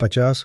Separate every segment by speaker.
Speaker 1: 50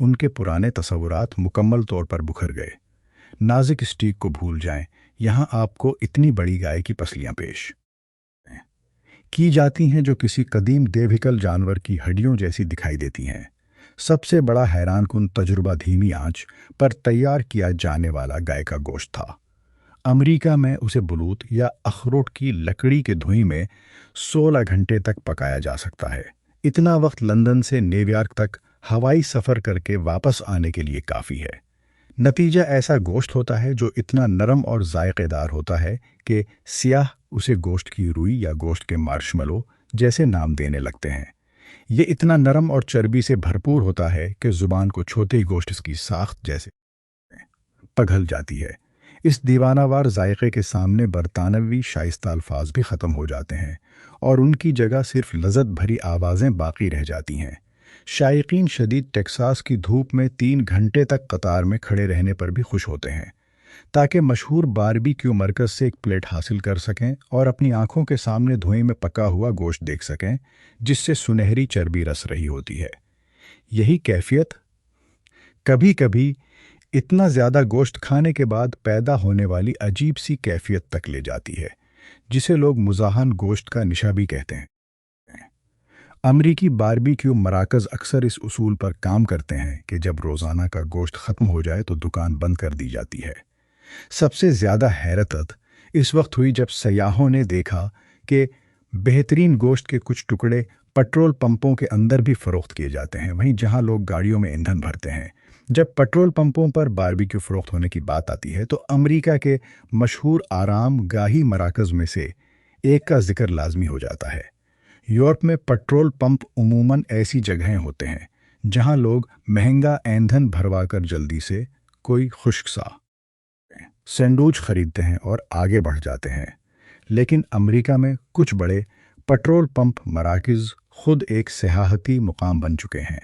Speaker 1: ان کے پرانے تصورات مکمل طور پر بکھر گئے۔ نازک اسٹیک کو بھول جائیں، یہاں آپ کو اتنی بڑی گائے کی پسلیاں پیش کی جاتی ہیں جو کسی قدیم دیوہکل جانور کی ہڈیوں جیسی دکھائی دیتی ہیں۔ سب سے بڑا حیران کن تجربہ دھیمی آنچ پر تیار کیا جانے والا گائے کا گوشت تھا۔ امریکہ میں اسے بلوت یا اخروٹ کی لکڑی کے دھوئیں میں 16 گھنٹے تک پکایا جا سکتا ہے۔ اتنا وقت لندن سے نیویارک تک ہوائی سفر کر کے واپس آنے کے لیے کافی ہے۔ نتیجہ ایسا گوشت ہوتا ہے جو اتنا نرم اور ذائقے دار ہوتا ہے کہ سیاح اسے گوشت کی روئی یا گوشت کے مارشملو جیسے نام دینے لگتے ہیں۔ یہ اتنا نرم اور چربی سے بھرپور ہوتا ہے کہ زبان کو چھوتے ہی گوشت اس کی ساخت جیسے پگھل جاتی ہے۔ اس دیوانہ وار ذائقے کے سامنے برطانوی شائستہ الفاظ بھی ختم ہو جاتے ہیں اور ان کی جگہ صرف لذت بھری آوازیں باقی رہ جاتی ہیں۔ شائقین شدید ٹیکساس کی دھوپ میں 3 گھنٹے تک قطار میں کھڑے رہنے پر بھی خوش ہوتے ہیں تاکہ مشہور باربیکیو مرکز سے ایک پلیٹ حاصل کر سکیں اور اپنی آنکھوں کے سامنے دھوئیں میں پکا ہوا گوشت دیکھ سکیں جس سے سنہری چربی رس رہی ہوتی ہے۔ یہی کیفیت کبھی کبھی اتنا زیادہ گوشت کھانے کے بعد پیدا ہونے والی عجیب سی کیفیت تک لے جاتی ہے جسے لوگ مزاحم گوشت کا نشہ بھی کہتے ہیں۔ امریکی باربیکیو مراکز اکثر اس اصول پر کام کرتے ہیں کہ جب روزانہ کا گوشت ختم ہو جائے تو دکان بند کر دی جاتی ہے۔ سب سے زیادہ حیرت اس وقت ہوئی جب سیاحوں نے دیکھا کہ بہترین گوشت کے کچھ ٹکڑے پٹرول پمپوں کے اندر بھی فروخت کیے جاتے ہیں، وہیں جہاں لوگ گاڑیوں میں ایندھن بھرتے ہیں۔ جب پٹرول پمپوں پر باربیکیو فروخت ہونے کی بات آتی ہے تو امریکہ کے مشہور آرام گاہی مراکز میں سے ایک کا ذکر لازمی ہو جاتا ہے۔ یورپ میں پٹرول پمپ عموماً ایسی جگہیں ہوتے ہیں جہاں لوگ مہنگا ایندھن بھروا کر جلدی سے کوئی خشک سا سینڈوچ خریدتے ہیں اور آگے بڑھ جاتے ہیں، لیکن امریکہ میں کچھ بڑے پٹرول پمپ مراکز خود ایک سیاحتی مقام بن چکے ہیں۔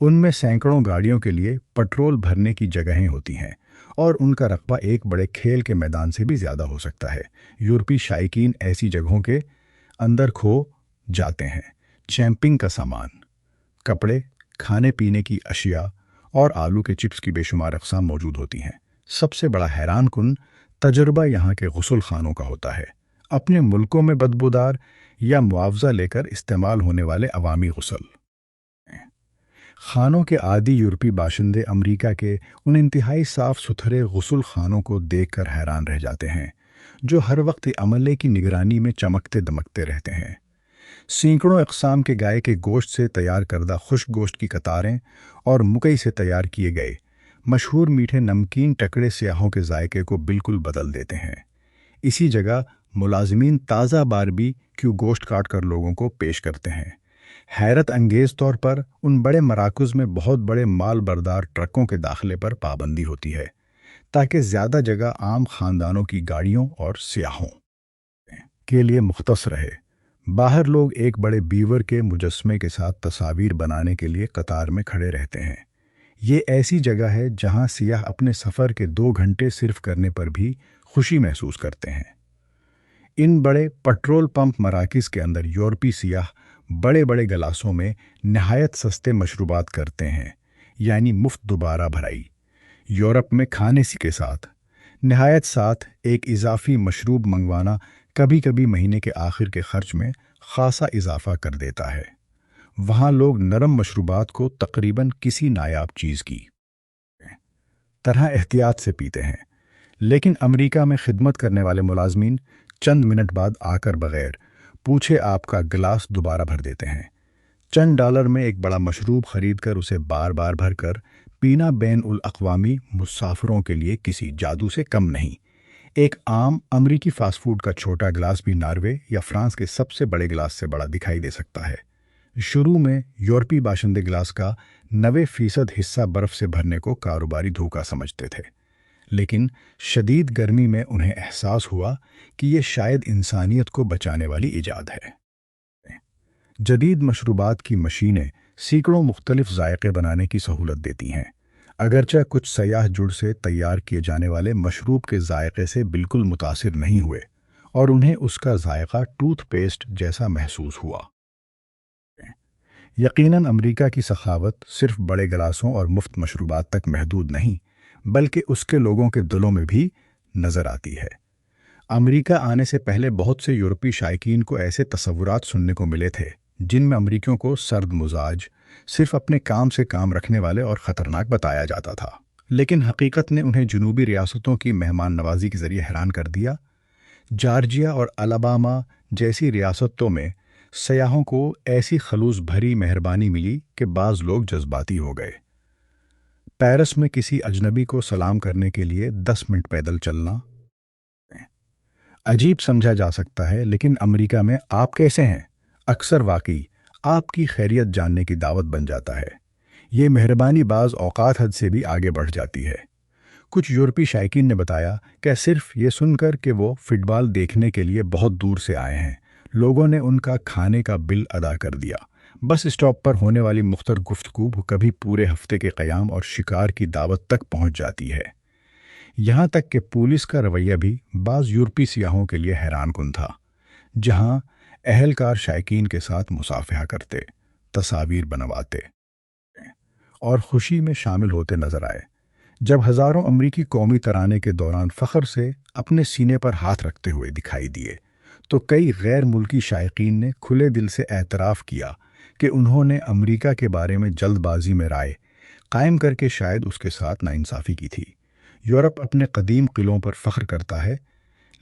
Speaker 1: ان میں سینکڑوں گاڑیوں کے لیے پٹرول بھرنے کی جگہیں ہوتی ہیں اور ان کا رقبہ ایک بڑے کھیل کے میدان سے بھی زیادہ ہو سکتا ہے۔ یورپی شائقین ایسی جگہوں کے اندر کھو جاتے ہیں۔ کیمپنگ کا سامان، کپڑے، کھانے پینے کی اشیاء اور آلو کے چپس کی بے شمار اقسام موجود ہوتی ہیں۔ سب سے بڑا حیران کن تجربہ یہاں کے غسل خانوں کا ہوتا ہے۔ اپنے ملکوں میں بدبودار یا معاوضہ لے کر استعمال ہونے والے عوامی غسل خانوں کے عادی یورپی باشندے امریکہ کے ان انتہائی صاف ستھرے غسل خانوں کو دیکھ کر حیران رہ جاتے ہیں جو ہر وقت عملے کی نگرانی میں چمکتے دمکتے رہتے ہیں۔ سینکڑوں اقسام کے گائے کے گوشت سے تیار کردہ خشک گوشت کی قطاریں اور مکئی سے تیار کیے گئے مشہور میٹھے نمکین ٹکڑے سیاحوں کے ذائقے کو بالکل بدل دیتے ہیں۔ اسی جگہ ملازمین تازہ باربیکیو گوشت کاٹ کر لوگوں کو پیش کرتے ہیں۔ حیرت انگیز طور پر ان بڑے مراکز میں بہت بڑے مال بردار ٹرکوں کے داخلے پر پابندی ہوتی ہے تاکہ زیادہ جگہ عام خاندانوں کی گاڑیوں اور سیاحوں کے لیے مختص رہے۔ باہر لوگ ایک بڑے بیور کے مجسمے کے ساتھ تصاویر بنانے کے لیے قطار میں کھڑے رہتے ہیں۔ یہ ایسی جگہ ہے جہاں سیاح اپنے سفر کے 2 گھنٹے صرف کرنے پر بھی خوشی محسوس کرتے ہیں۔ ان بڑے پٹرول پمپ مراکز کے اندر یورپی سیاح بڑے بڑے گلاسوں میں نہایت سستے مشروبات کرتے ہیں، یعنی مفت دوبارہ بھرائی۔ یورپ میں کھانے کے ساتھ نہایت ساتھ ایک اضافی مشروب منگوانا کبھی کبھی مہینے کے آخر کے خرچ میں خاصا اضافہ کر دیتا ہے۔ وہاں لوگ نرم مشروبات کو تقریباً کسی نایاب چیز کی طرح احتیاط سے پیتے ہیں، لیکن امریکہ میں خدمت کرنے والے ملازمین چند منٹ بعد آ کر بغیر پوچھے آپ کا گلاس دوبارہ بھر دیتے ہیں۔ چند ڈالر میں ایک بڑا مشروب خرید کر اسے بار بار بھر کر پینا بین الاقوامی مسافروں کے لیے کسی جادو سے کم نہیں۔ ایک عام امریکی فاسٹ فوڈ کا چھوٹا گلاس بھی ناروے یا فرانس کے سب سے بڑے گلاس سے بڑا دکھائی دے سکتا ہے۔ شروع میں یورپی باشندے گلاس کا 90% حصہ برف سے بھرنے کو کاروباری دھوکہ سمجھتے تھے، لیکن شدید گرمی میں انہیں احساس ہوا کہ یہ شاید انسانیت کو بچانے والی ایجاد ہے۔ جدید مشروبات کی مشینیں سینکڑوں مختلف ذائقے بنانے کی سہولت دیتی ہیں، اگرچہ کچھ سیاح جڑ سے تیار کیے جانے والے مشروب کے ذائقے سے بالکل متاثر نہیں ہوئے اور انہیں اس کا ذائقہ ٹوتھ پیسٹ جیسا محسوس ہوا۔ یقیناً امریکہ کی سخاوت صرف بڑے گلاسوں اور مفت مشروبات تک محدود نہیں، بلکہ اس کے لوگوں کے دلوں میں بھی نظر آتی ہے۔ امریکہ آنے سے پہلے بہت سے یورپی شائقین کو ایسے تصورات سننے کو ملے تھے جن میں امریکیوں کو سرد مزاج، صرف اپنے کام سے کام رکھنے والے اور خطرناک بتایا جاتا تھا۔ لیکن حقیقت نے انہیں جنوبی ریاستوں کی مہمان نوازی کے ذریعے حیران کر دیا۔ جارجیا اور الاباما جیسی ریاستوں میں سیاحوں کو ایسی خلوص بھری مہربانی ملی کہ بعض لوگ جذباتی ہو گئے۔ پیرس میں کسی اجنبی کو سلام کرنے کے لیے 10 منٹ پیدل چلنا عجیب سمجھا جا سکتا ہے، لیکن امریکہ میں آپ کیسے ہیں اکثر واقعی آپ کی خیریت جاننے کی دعوت بن جاتا ہے۔ یہ مہربانی بعض اوقات حد سے بھی آگے بڑھ جاتی ہے۔ کچھ یورپی شائقین نے بتایا کہ صرف یہ سن کر کہ وہ فٹ بال دیکھنے کے لیے بہت دور سے آئے ہیں، لوگوں نے ان کا کھانے کا بل ادا کر دیا۔ بس اسٹاپ پر ہونے والی مختصر گفتگو کبھی پورے ہفتے کے قیام اور شکار کی دعوت تک پہنچ جاتی ہے۔ یہاں تک کہ پولیس کا رویہ بھی بعض یورپی سیاحوں کے لیے حیران کن تھا، جہاں اہلکار شائقین کے ساتھ مصافحہ کرتے، تصاویر بنواتے اور خوشی میں شامل ہوتے نظر آئے۔ جب ہزاروں امریکی قومی ترانے کے دوران فخر سے اپنے سینے پر ہاتھ رکھتے ہوئے دکھائی دیے، تو کئی غیر ملکی شائقین نے کھلے دل سے اعتراف کیا کہ انہوں نے امریکہ کے بارے میں جلد بازی میں رائے قائم کر کے شاید اس کے ساتھ ناانصافی کی تھی۔ یورپ اپنے قدیم قلعوں پر فخر کرتا ہے،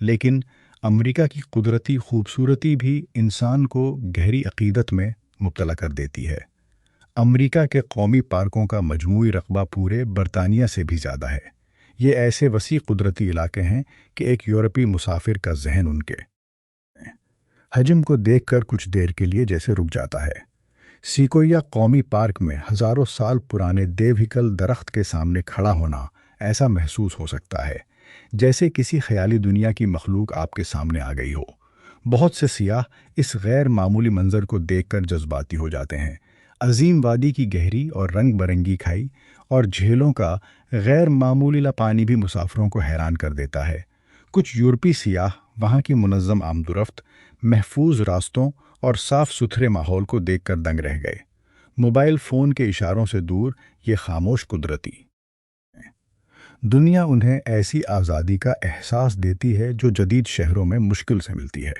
Speaker 1: لیکن امریکہ کی قدرتی خوبصورتی بھی انسان کو گہری عقیدت میں مبتلا کر دیتی ہے۔ امریکہ کے قومی پارکوں کا مجموعی رقبہ پورے برطانیہ سے بھی زیادہ ہے۔ یہ ایسے وسیع قدرتی علاقے ہیں کہ ایک یورپی مسافر کا ذہن ان کے حجم کو دیکھ کر کچھ دیر کے لیے جیسے رک جاتا ہے۔ سیکویا قومی پارک میں ہزاروں سال پرانے دیوہکل درخت کے سامنے کھڑا ہونا ایسا محسوس ہو سکتا ہے جیسے کسی خیالی دنیا کی مخلوق آپ کے سامنے آ گئی ہو۔ بہت سے سیاح اس غیر معمولی منظر کو دیکھ کر جذباتی ہو جاتے ہیں۔ عظیم وادی کی گہری اور رنگ برنگی کھائی اور جھیلوں کا غیر معمولی پانی بھی مسافروں کو حیران کر دیتا ہے۔ کچھ یورپی سیاح وہاں کی منظم آمد و رفت، محفوظ راستوں اور صاف ستھرے ماحول کو دیکھ کر دنگ رہ گئے۔ موبائل فون کے اشاروں سے دور یہ خاموش قدرتی دنیا انہیں ایسی آزادی کا احساس دیتی ہے جو جدید شہروں میں مشکل سے ملتی ہے۔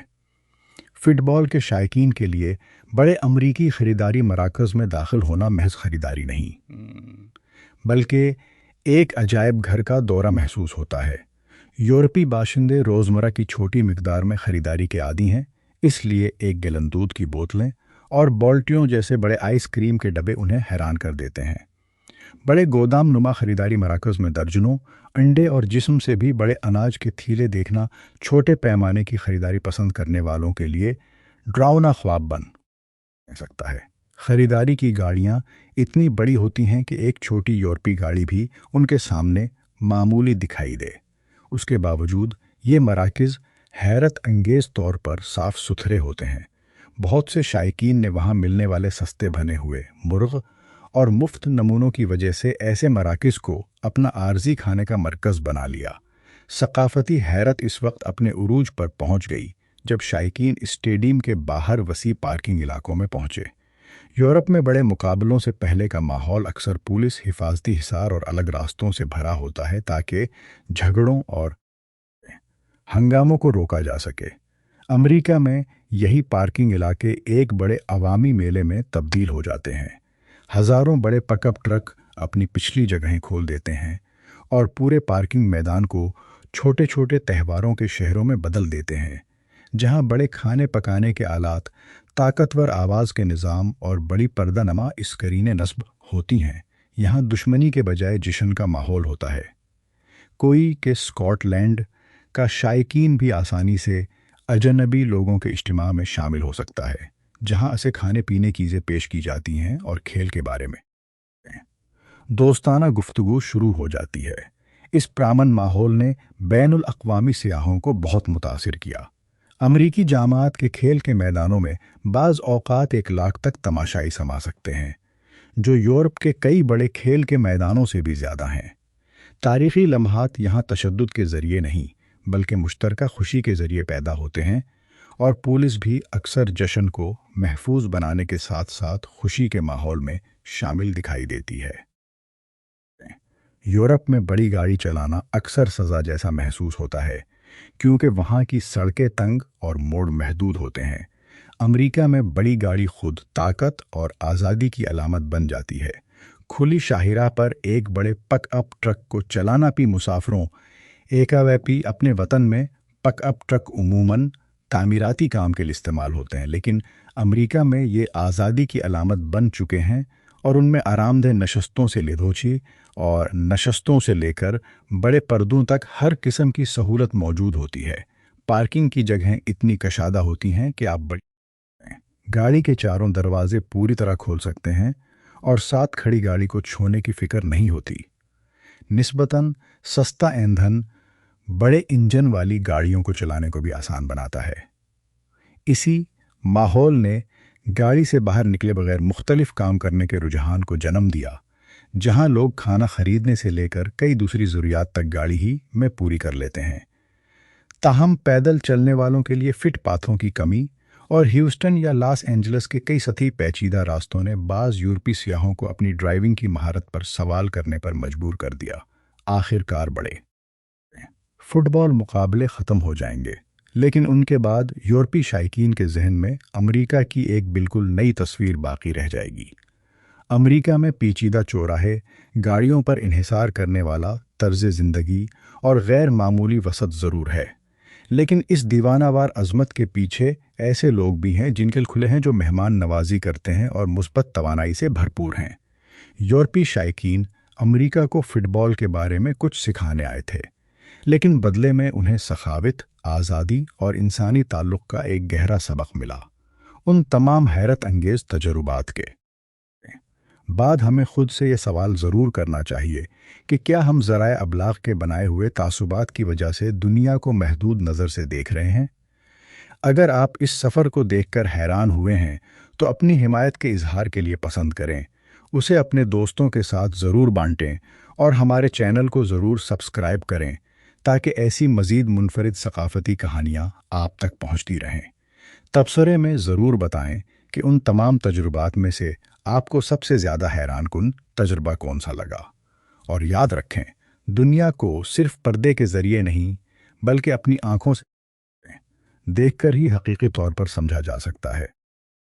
Speaker 1: فٹ بال کے شائقین کے لیے بڑے امریکی خریداری مراکز میں داخل ہونا محض خریداری نہیں، بلکہ ایک عجائب گھر کا دورہ محسوس ہوتا ہے۔ یورپی باشندے روزمرہ کی چھوٹی مقدار میں خریداری کے عادی ہیں، اس لیے ایک گیلن دودھ کی بوتلیں اور بالٹیوں جیسے بڑے آئس کریم کے ڈبے انہیں حیران کر دیتے ہیں۔ بڑے گودام نما خریداری مراکز میں درجنوں انڈے اور جسم سے بھی بڑے اناج کے تھیلے دیکھنا چھوٹے پیمانے کی خریداری پسند کرنے والوں کے لیے ڈراؤنا خواب بن سکتا ہے۔ خریداری کی گاڑیاں اتنی بڑی ہوتی ہیں کہ ایک چھوٹی یورپی گاڑی بھی ان کے سامنے معمولی دکھائی دے۔ اس کے باوجود یہ مراکز حیرت انگیز طور پر صاف ستھرے ہوتے ہیں۔ بہت سے شائقین نے وہاں ملنے والے سستے بنے ہوئے مرغ اور مفت نمونوں کی وجہ سے ایسے مراکز کو اپنا عارضی کھانے کا مرکز بنا لیا۔ ثقافتی حیرت اس وقت اپنے عروج پر پہنچ گئی جب شائقین اسٹیڈیم کے باہر وسیع پارکنگ علاقوں میں پہنچے۔ یورپ میں بڑے مقابلوں سے پہلے کا ماحول اکثر پولیس حفاظتی حصار اور الگ راستوں سے بھرا ہوتا ہے تاکہ جھگڑوں اور ہنگاموں کو روکا جا سکے۔ امریکہ میں یہی پارکنگ علاقے ایک بڑے عوامی میلے میں تبدیل ہو جاتے ہیں۔ ہزاروں بڑے پک اپ ٹرک اپنی پچھلی جگہیں کھول دیتے ہیں اور پورے پارکنگ میدان کو چھوٹے چھوٹے تہواروں کے شہروں میں بدل دیتے ہیں، جہاں بڑے کھانے پکانے کے آلات، طاقتور آواز کے نظام اور بڑی پردہ نما اسکرینیں نصب ہوتی ہیں۔ یہاں دشمنی کے بجائے جشن کا ماحول ہوتا ہے۔ کوئی کہ اسکاٹ لینڈ کا شائقین بھی آسانی سے اجنبی لوگوں کے اجتماع میں شامل ہو سکتا ہے، جہاں اسے کھانے پینے کی چیزیں پیش کی جاتی ہیں اور کھیل کے بارے میں دوستانہ گفتگو شروع ہو جاتی ہے۔ اس پرامن ماحول نے بین الاقوامی سیاحوں کو بہت متاثر کیا۔ امریکی جامعات کے کھیل کے میدانوں میں بعض اوقات 1 لاکھ تک تماشائی سما سکتے ہیں، جو یورپ کے کئی بڑے کھیل کے میدانوں سے بھی زیادہ ہیں۔ تاریخی لمحات یہاں تشدد کے ذریعے نہیں بلکہ مشترکہ خوشی کے ذریعے پیدا ہوتے ہیں، اور پولیس بھی اکثر جشن کو محفوظ بنانے کے ساتھ ساتھ خوشی کے ماحول میں شامل دکھائی دیتی ہے۔ یورپ میں بڑی گاڑی چلانا اکثر سزا جیسا محسوس ہوتا ہے کیونکہ وہاں کی سڑکیں تنگ اور موڑ محدود ہوتے ہیں۔ امریکہ میں بڑی گاڑی خود طاقت اور آزادی کی علامت بن جاتی ہے۔ کھلی شاہراہ پر ایک بڑے پک اپ ٹرک کو چلانا بھی مسافروں ایکاویپی اپنے وطن میں پک اپ ٹرک عموماً تعمیراتی کام کے لیے استعمال ہوتے ہیں، لیکن امریکہ میں یہ آزادی کی علامت بن چکے ہیں اور ان میں آرام دہ نشستوں سے لدھوچی اور نشستوں سے لے کر بڑے پردوں تک ہر قسم کی سہولت موجود ہوتی ہے۔ پارکنگ کی جگہیں اتنی کشادہ ہوتی ہیں کہ آپ بڑی گاڑی کے چاروں دروازے پوری طرح کھول سکتے ہیں اور ساتھ کھڑی گاڑی کو چھونے کی فکر نہیں ہوتی۔ نسبتاً سستا ایندھن بڑے انجن والی گاڑیوں کو چلانے کو بھی آسان بناتا ہے۔ اسی ماحول نے گاڑی سے باہر نکلے بغیر مختلف کام کرنے کے رجحان کو جنم دیا، جہاں لوگ کھانا خریدنے سے لے کر کئی دوسری ضروریات تک گاڑی ہی میں پوری کر لیتے ہیں۔ تاہم پیدل چلنے والوں کے لیے فٹ پاتھوں کی کمی اور ہیوسٹن یا لاس اینجلس کے کئی سطحی پیچیدہ راستوں نے بعض یورپی سیاحوں کو اپنی ڈرائیونگ کی مہارت پر سوال کرنے پر مجبور کر دیا۔ آخر کار بڑے فٹ بال مقابلے ختم ہو جائیں گے، لیکن ان کے بعد یورپی شائقین کے ذہن میں امریکہ کی ایک بالکل نئی تصویر باقی رہ جائے گی۔ امریکہ میں پیچیدہ چوراہے، گاڑیوں پر انحصار کرنے والا طرز زندگی اور غیر معمولی وسعت ضرور ہے، لیکن اس دیوانہ وار عظمت کے پیچھے ایسے لوگ بھی ہیں جن کے کھلے ہیں جو مہمان نوازی کرتے ہیں اور مثبت توانائی سے بھرپور ہیں۔ یورپی شائقین امریکہ کو فٹ بال کے بارے میں کچھ سکھانے آئے تھے، لیکن بدلے میں انہیں سخاوت، آزادی اور انسانی تعلق کا ایک گہرا سبق ملا۔ ان تمام حیرت انگیز تجربات کے بعد ہمیں خود سے یہ سوال ضرور کرنا چاہیے کہ کیا ہم ذرائع ابلاغ کے بنائے ہوئے تعصبات کی وجہ سے دنیا کو محدود نظر سے دیکھ رہے ہیں؟ اگر آپ اس سفر کو دیکھ کر حیران ہوئے ہیں تو اپنی حمایت کے اظہار کے لیے پسند کریں، اسے اپنے دوستوں کے ساتھ ضرور بانٹیں اور ہمارے چینل کو ضرور سبسکرائب کریں تاکہ ایسی مزید منفرد ثقافتی کہانیاں آپ تک پہنچتی رہیں۔ تبصرے میں ضرور بتائیں کہ ان تمام تجربات میں سے آپ کو سب سے زیادہ حیران کن تجربہ کون سا لگا، اور یاد رکھیں، دنیا کو صرف پردے کے ذریعے نہیں بلکہ اپنی آنکھوں سے دیکھ کر ہی حقیقی طور پر سمجھا جا سکتا ہے۔